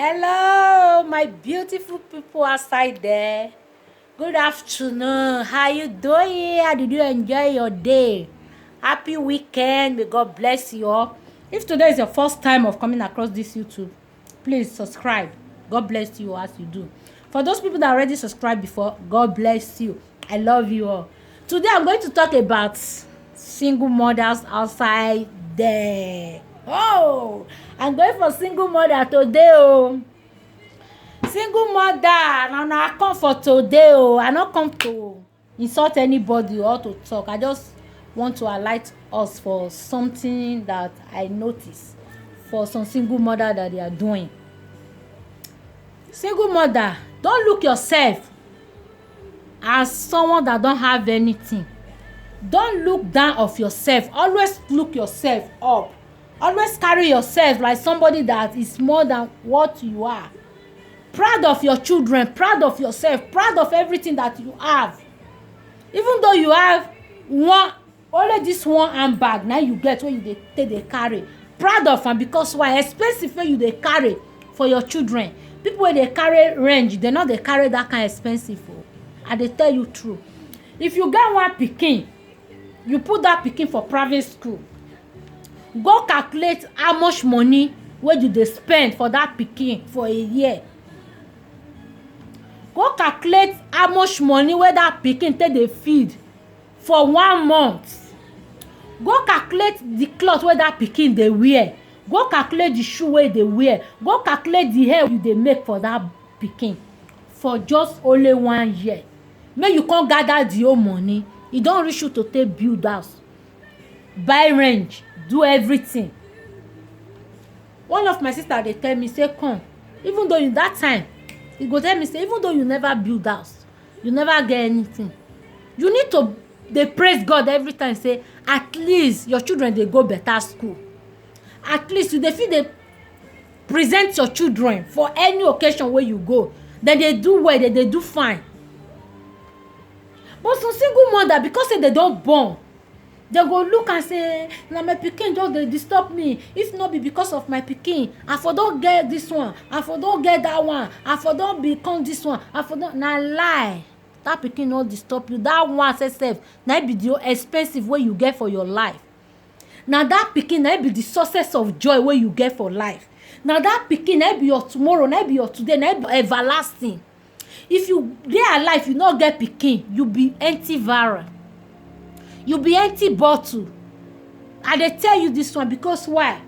Hello, my beautiful people outside there. Good afternoon. How you doing? How did you enjoy your day? Happy weekend. May God bless you all. If today is your first time of coming across this YouTube, please subscribe. God bless you as you do. For those people that already subscribed before, God bless you. I love you all. Today I'm going to talk about single mothers outside there. Oh, I'm going for single mother today. Oh, single mother. And I come for today. Oh, I not come to insult anybody or to talk. I just want to highlight us for something that I notice for some single mother that they are doing. Single mother, don't look yourself as someone that don't have anything. Don't look down of yourself. Always look yourself up. Always carry yourself like somebody that is more than what you are. Proud of your children, proud of yourself, proud of everything that you have. Even though you have only this one handbag now you get when you they carry. Proud of am because why? Expensive when you they carry for your children. People when they carry range, they not they carry that kind of expensive. And they tell you true. If you get one pikin, you put that pikin for private school. Go calculate how much money wey you dey spend for that pikin for a year. Go calculate how much money wey that pikin take dey feed for 1 month. Go calculate the cloth wey that pikin dey wear. Go calculate the shoe wey dey wear. Go calculate the hair you dey make for that pikin for just only 1 year. Make you come gather the whole money. E don reach you to take build house, buy range, do everything. One of my sister dey tell me say come, even though in that time e go tell me say even though you never build house, you never get anything, you need to dey praise God every time say at least your children dey go better school. At least you dey fit dey present your children for any occasion wey you go. Dem dey do well, dem dey do fine. But some single mother, because say they don born, they go look and say na my pikin just dey disturb me. If not be because of my pikin, I for don get this one, I for don get that one, I for don become this one, I for don. Na lie. That pikin no disturb you. That one sef na be the expensive wey you get for your life. Na that pikin na be the sources of joy wey you get for life. Na that pikin na be your tomorrow, na be your today, na be everlasting. If you dey alive, you no get pikin, you be empty vial. You be empty bottle. I dey tell you this one because why?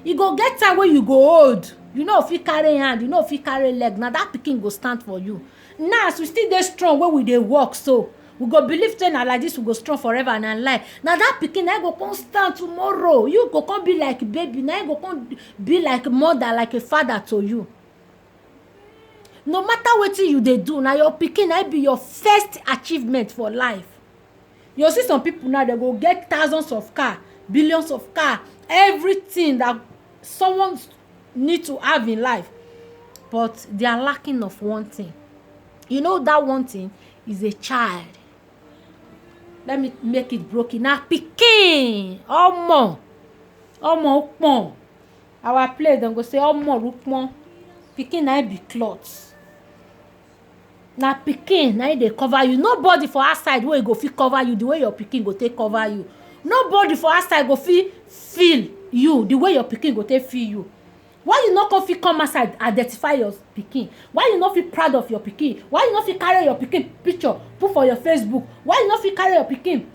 You go get time when you go old. You know if you carry hand, you know if you carry leg. Now that pikin go stand for you. Now as we still dey strong when we dey walk, so we go believe say na like this we go strong forever and alive. Now that pikin na go come stand tomorrow. You go come be like baby. Now go come be like mother, like a father to you. No matter wetin you dey do, na your pikin na be your first achievement for life. You see some people now, they go get thousands of car, billions of car, everything that someone need to have in life, but they are lacking of one thing. You know that one thing is a child. Let me make it broken. Na pikin, omo ukpon. Our place dem go say omo ukpon. Pikin na be cloth. Na pikin na dey cover you. Nobody for outside wey go fit cover you the way your pikin go take cover you. Nobody for outside go fit feel you the way your pikin go take feel you. Why you no fit come outside identify your pikin? Why you no fit proud of your pikin? Why you no fit carry your pikin picture put for your Facebook? Why you no fit carry your pikin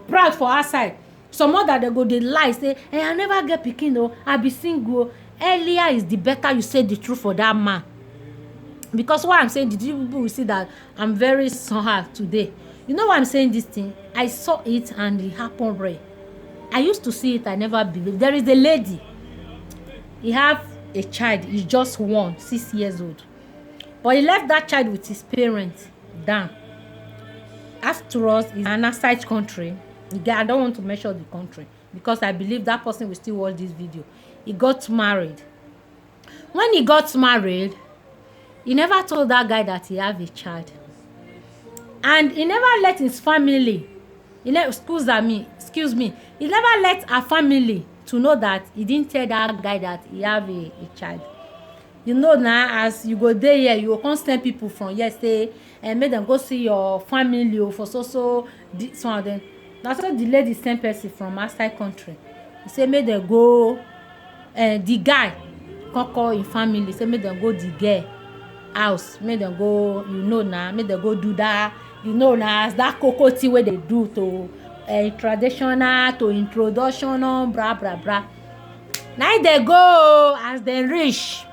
proud for outside? Some other they go dey lie say I never get pikin o, I be single. Earlier is the better you say the truth for that man. Because why I'm saying the people will see that I'm very somehow today. You know why I'm saying this thing? I saw it and it happened rare. I used to see it, I never believed. There is a lady. He have a child. He's just 6 years old. But he left that child with his parents down. After all, it's an outside country. I don't want to mention the country because I believe that person will still watch this video. He got married. When he got married, he never told that guy that he have a child. And he never let his family, excuse me, he never let her family to know that he didn't tell that guy that he have a child. you know na as you go dey here you go come send people from here say make dem go see your family o for so some of dem. Na so the lady send person from outside country. He say make dem go the guy come call him family say make dem go the girl house, make dem go, you know na, make dem go do that, you know na, as that koko thing wey dey do to traditional to introduction bra bra bra. Na im dey go as dem reach.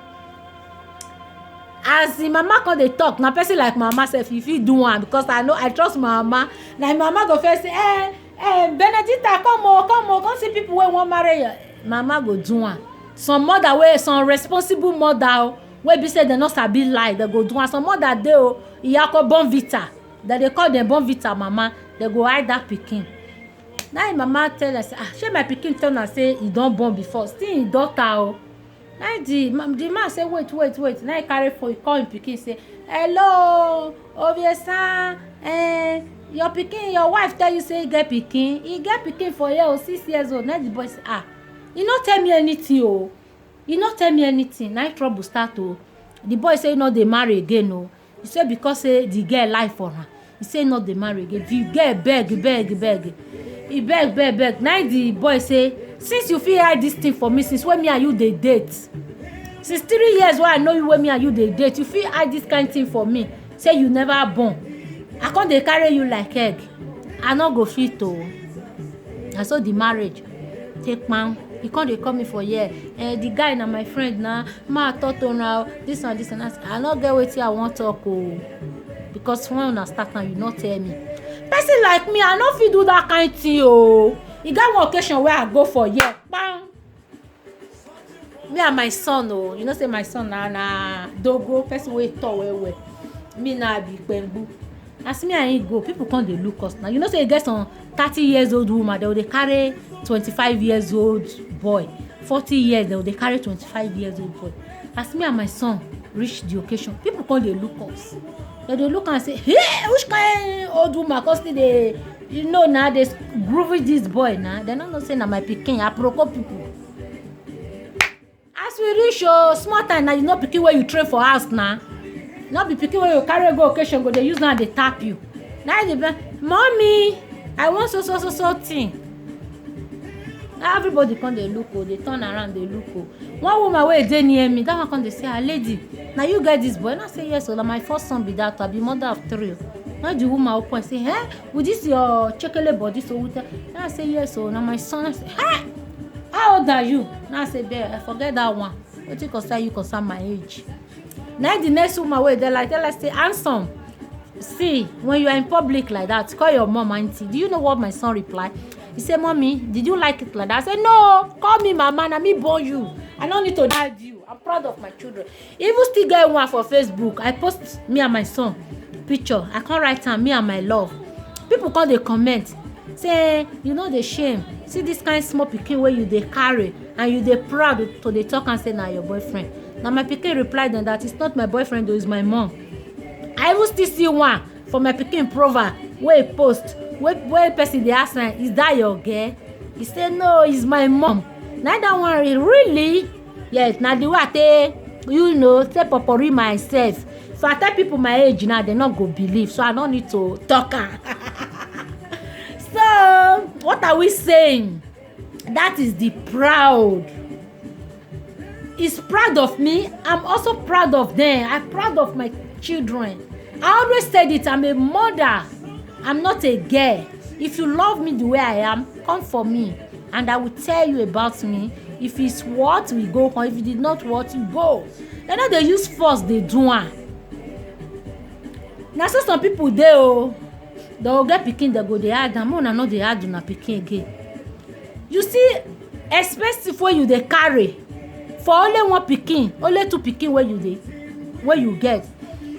As im mama come dey talk, na person like mama sef you fit do am, because I trust my mama. Na im mama go first say Benedicta come come see people wey wan marry you. Mama go do am. Some mother wey some responsible mother wey be say dem no sabi lie, dem go do am. Some mother dey iyako born vita, dem dey call dem born vita mama, dem go hide that pikin. Na im mama tell her say shey my pikin tell una say e don born before, still im daughter na the man say wait na im carry phone call im pikin say hello Obiesa, your pikin, your wife tell you say e get pikin for here 6 years old. Na the boy say e no tell me anything e no tell me anything. Na trouble start the boy say e no dey marry again he say because say the girl lie for am. He say e no dey marry again. The girl beg he beg. Na the boy say since you fit hide this thing for me since when me and you dey date, since 3 years wey I know you, when me and you dey date, you fit hide this kind thing for me say you never born. I come dey carry you like egg, I no go fit na so the marriage take man. He come dey call me for here the guy na my friend na ma talk to una this and I no get wetin I wan talk because when una start am you no tell me. Person like me I no fit do that kind thing e get one occasion wey I go for here kpam, me and my son you know say my son na dogo person wey tall well me na be gbengbu. As me and him go, people come dey look us now. You know say e get some 30 years old woman, they dey carry 25 years old boy, 40 years they dey carry 25 years old boy. As me and my son reach the occasion, people come dey look us. They dey look and say hey, which kind old woman come still dey, you know na, dey groove with this boy na. They no know say na my pikin aproko people. As we reach small time na, you know pikin wey you train for house na, no be pikin wey you carry go occasion go dey use now dey tap you. Na dey be mommy I want so thing. Na everybody come dey look dey turn around dey look one woman wey dey near me, that one come dey say lady na you get this boy? Na say yes na my first son be that, I be mother of 3. Na the woman open say with this your chekele body so with na say yes na my son. I say how old are you? Na say babe I forget that one, wetin concern you concern my age. Na the next woman wey dey like tell her say handsome, see when you are in public like that call your mom auntie. Do you know what my son reply? He say mommy did you like it like that? I say no, call me mama, na me born you, I no need to hide you, I'm proud of my children. Even still get one for Facebook, I post me and my son picture, I come write am me and my love. People come dey comment say you no dey shame, see this kind small pikin wey you dey carry and you dey proud to dey talk and say na your boyfriend. Na my pikin reply dem that it's not my boyfriend though, it's my mom. I even still see one for my pikin profile wey he post wey person dey ask am is that your girl? He say no, it's my mom. Na that one really yes na the way I take you know take popori myself. If I tell people my age now they no go believe, so I no need to talk am. So what are we saying? That is the proud. He's proud of me, I'm also proud of them. I'm proud of my children. I always said it, I'm a mother, I'm not a girl. If you love me the way I am, come for me and I will tell you about me. If it's what we go on, if it did not what you go. You know they use force, they do am. Now so some people dey they will get pikin, they go dey hard am, una no dey hard una pikin again. You see expensive wey you dey carry for only one pikin, only 2 pikin wey you get.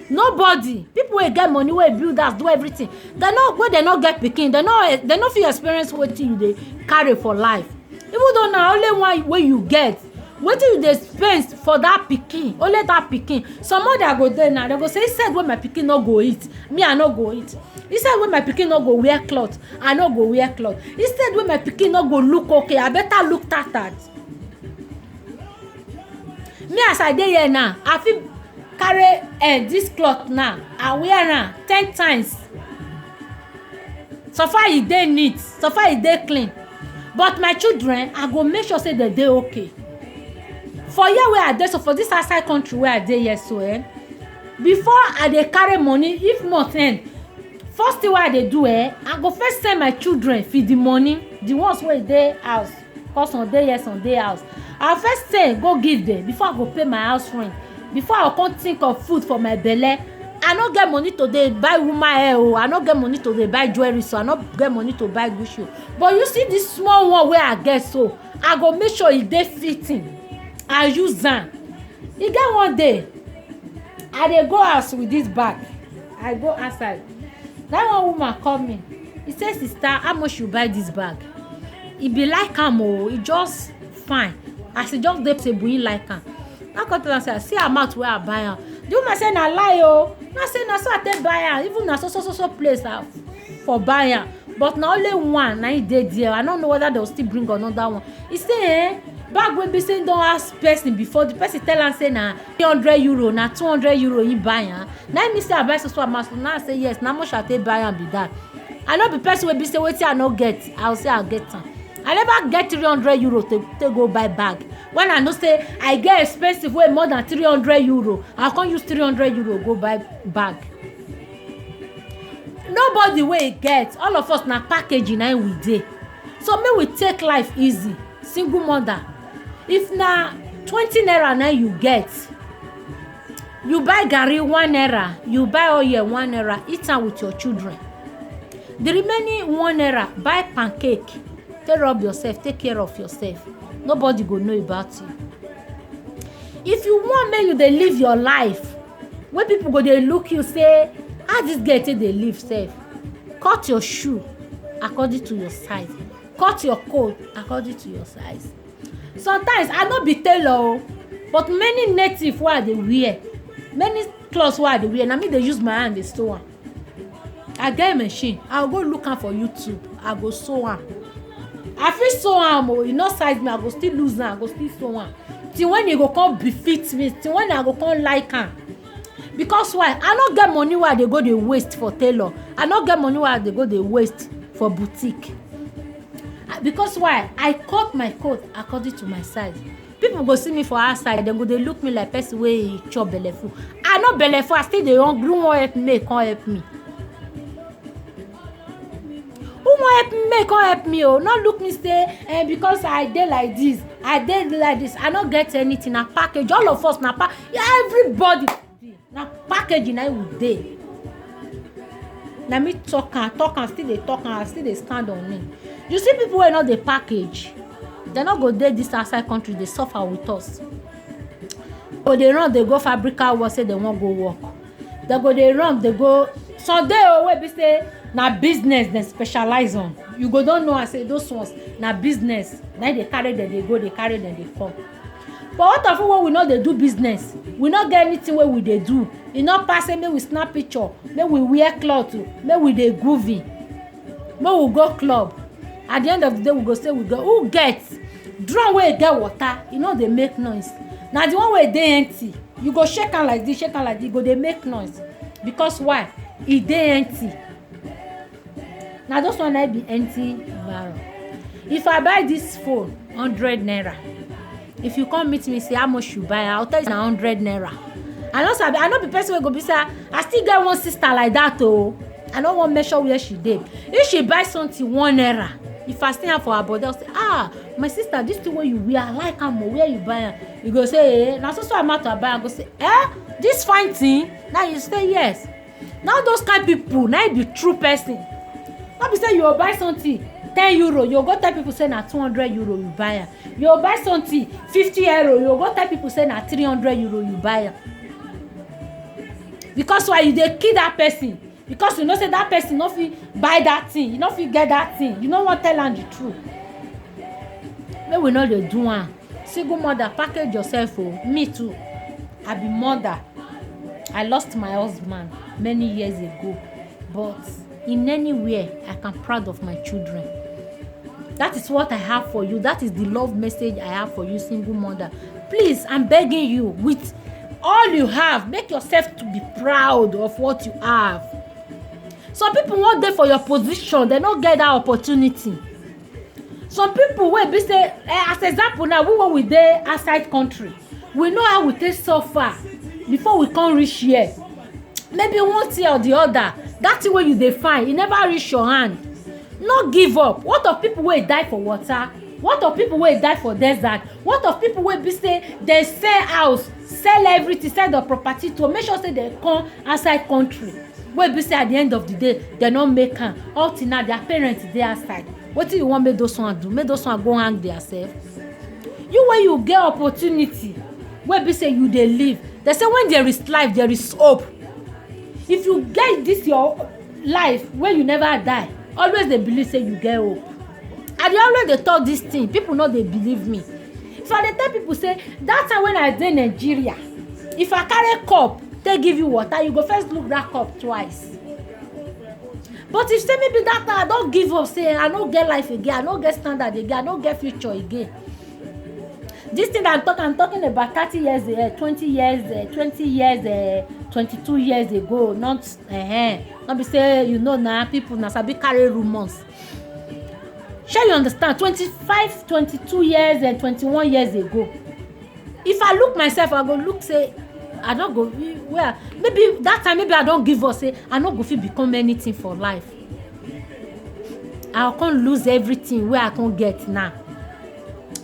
Nobody, people wey get money wey build house do everything, they no get pikin, they no fit experience wetin you dey carry for life. Even though na only one wey you get, wetin you dey spend for that pikin, only that pikin. Some mother go dey now, they go say instead wey my pikin no go eat, me I no go eat. Instead wey my pikin no go wear cloth, I no go wear cloth. Instead wey my pikin no go look okay, I better look tattered. me as I dey here now, I fit carry this cloth now, I wear am 10 times. So far e dey neat, so far e dey clean. But my children, I go make sure say they dey okay. For here where I dey, so for this outside country where I dey here, so before I dey carry money, if not first thing wey I dey do I go first send my children feed the money, the ones wey dey house, cause some dey here, some dey house. I first say go give them before I go pay my house rent, before I come think of food for my belle. I no get money to dey buy woman hair o, I no get money to dey buy jewelry, so I no get money to buy Gucci. But you see this small one wey I get, so I go make sure e dey fitting. I use am. E get one day I dey go house with this bag, I go outside, that one woman call me. He say, sister, how much you buy this bag? E be like am o, e just fine as e just dey say boy like am. I come tell am say see amount wey I buy am. The woman say na lie o. I say na so I take buy am, even na so place for buy am, but na only one na e dey there. I no know whether they will still bring another one. He say bag wey be say don ask person before, the person tell am say na 300 euro, na 200 euro he buy am. Na me say I buy so amount. Now I say yes, na much I take buy am be that. I no be person wey be say wetin I no get, I will say I get am. I never get 300 euro to go buy bag. When I know say I get expensive way more than 300 euro, I can't use 300 euro go buy bag. Nobody wey get, all of us na packaging na we dey. So make we take life easy. Single mother, if na 20 naira na you get, you buy garri 1 naira, you buy oil 1 naira, eat am with your children. The remaining 1 naira, buy pancake, take rub yourself, take care of yourself. Nobody go know about you. If you want make you dey live your life, when people go dey look you say, how this girl take dey live sef? Cut your shoe according to your size. Cut your coat according to your size. Sometimes I no be tailor, but many native wey I dey wear, many clothes wey I dey wear, na me dey use my hand dey sew am. I get a machine, I go look am for YouTube, I go sew am. I fit sew am o, e no size me, I go still lose am, I go still sew am till when e go come befit me, till when I go come like am. Because why? I no get money wey I dey go dey waste for tailor. I no get money wey I dey go dey waste for boutique. Because why? I cut my coat according to my size. People go see me for outside, dem go dey look me like person wey chop belle full. I no belle full, I still dey hungry. Who wan help me? Come help me. Who wan help me? Make come help me o. No look me say because I dey like this, I dey like this, I no get anything. Na package. All of us na everybody na packaging na we dey. Na me talk am, still dey talk am, still dey stand on it. You see people wey no dey package, they no go dey this outside country dey suffer with us. Go dey run, dey go fabrica work say they wan go work. They go dey run, dey go. Some dey wey be say na business dem specialize on. You go don know I say those ones na business. Na dey carry dem dey go, dey carry dem dey come. But what of when we no dey do business? We no get anything wey we dey do. E no pass say make we snap picture, make we wear cloth, make we dey groovy, make we go club. At the end of the day, we go say we go. Who get drum wey get water? E no dey make noise. Na the one wey dey empty, you go shake am like this, shake am like this, e go dey make noise. Because why? E dey empty. Na those one na be empty barrel. If I buy this phone 100 naira, if you come meet me say how much you buy, I'll tell you na 100 naira. I no be person wey go be say I still get one sister like that o. I no wan measure where she dey. If she buy something 1 naira, if I see am for her body, I'll say, my sister, this thing wey you wear, I like am o. Where you buy am? You go say, na so amount I buy am. Go say, this fine thing? Now you say yes. Now those kind people, na be true person. No be say you go buy something 10 euro, you go tell people say na 200 euro you buy am. You go buy something 50 euro, you go tell people say na 300 euro you buy am. Because why? You dey kill that person. Because you know say that person no fit buy that thing, you no fit get that thing. You no wan tell am the truth. Make we no dey do am. Single mother, package yourself o. Me too, I be mother. I lost my husband many years ago, but in anywhere I am proud of my children. That is what I have for you. That is the love message I have for you, single mother. Please, I'm begging you, with all you have, make yourself to be proud of what you have. Some people want there for your position, they don't get that opportunity. Some people wey be say as example now, we dey outside country, we know how we take suffer before we come reach here. Maybe one thing or the other, that thing wey you dey find, e never reach your hand. No give up. What of people wey die for water? What of people wey die for desert? What of people wey be say dem sell house, sell everything, sell their property to make sure say dem come outside country, wey be say at the end of the day dem no make am, all till now their parents dey outside. Wetin you want make those one do? Make those one go hang themselves? You when you get opportunity, wey be say you dey live, they say when there is life there is hope. If you get this your life wey you never die, always dey believe say you get hope. I dey always dey talk this thing, people no dey believe me. So I dey tell people say that time when I dey Nigeria, if I carry cup take give you water, you go first look that cup twice. But if say maybe that time I don give up, say I no get life again, I no get standard again, I no get future again. This thing that I'm talking about 30 years, 20 years, 20 years, 22 years ago. Not be say you know now people na sabi carry rumors. Shall you understand? 25, 22 years and 21 years ago. If I look myself, I go look say I don't go where maybe that time maybe I don't give up, say I no go fit become anything for life. I can't lose everything where I can't get now.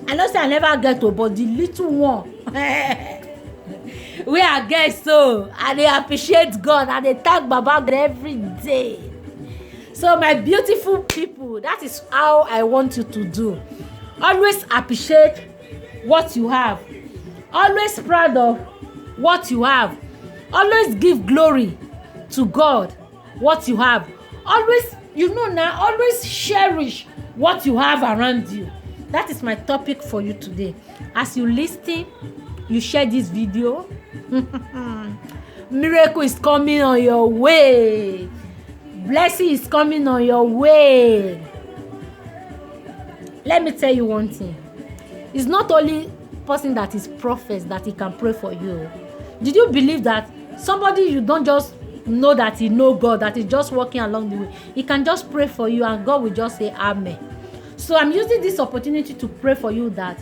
I know say I never get to, but the little one where I get, so I dey appreciate God and they thank Baba God every day. So my beautiful people, that is how I want you to do. Always appreciate what you have. Always proud of what you have. Always give glory to God what you have. Always, you know now, always cherish what you have around you. That is my topic for you today. As you listen, you share this video. Miracle is coming on your way. Blessing is coming on your way. Let me tell you one thing. It's not only person that is prophet that he can pray for you. Did you believe that somebody you don't just know that he know God, that is just walking along the way, he can just pray for you and God will just say amen. So I'm using this opportunity to pray for you that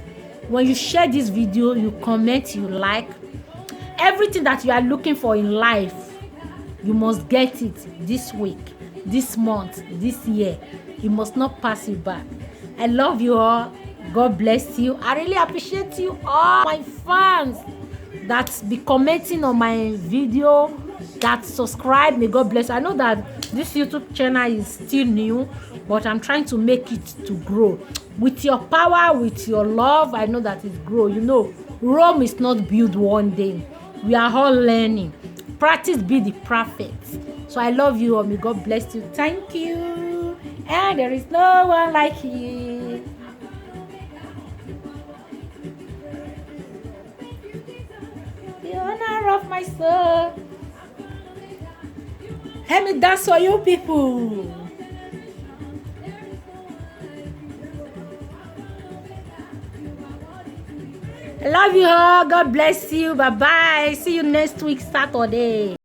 when you share this video, you comment, you like, everything that you are looking for in life, you must get it this week, this month, this year. You must not pass it back. I love you all. God bless you. I really appreciate you all, my fans that be commenting on my video, that subscribe. May God bless you. I know that this YouTube channel is still new, but I'm trying to make it to grow. With your power, with your love, I know that it grow. You know, Rome is not built one day. We are all learning. Practice be the prophet. So I love you all. May God bless you. Thank you. And there is no one like you. The honor of my soul. Let me dance for you people. I love you all. God bless you. Bye bye. See you next week, Saturday.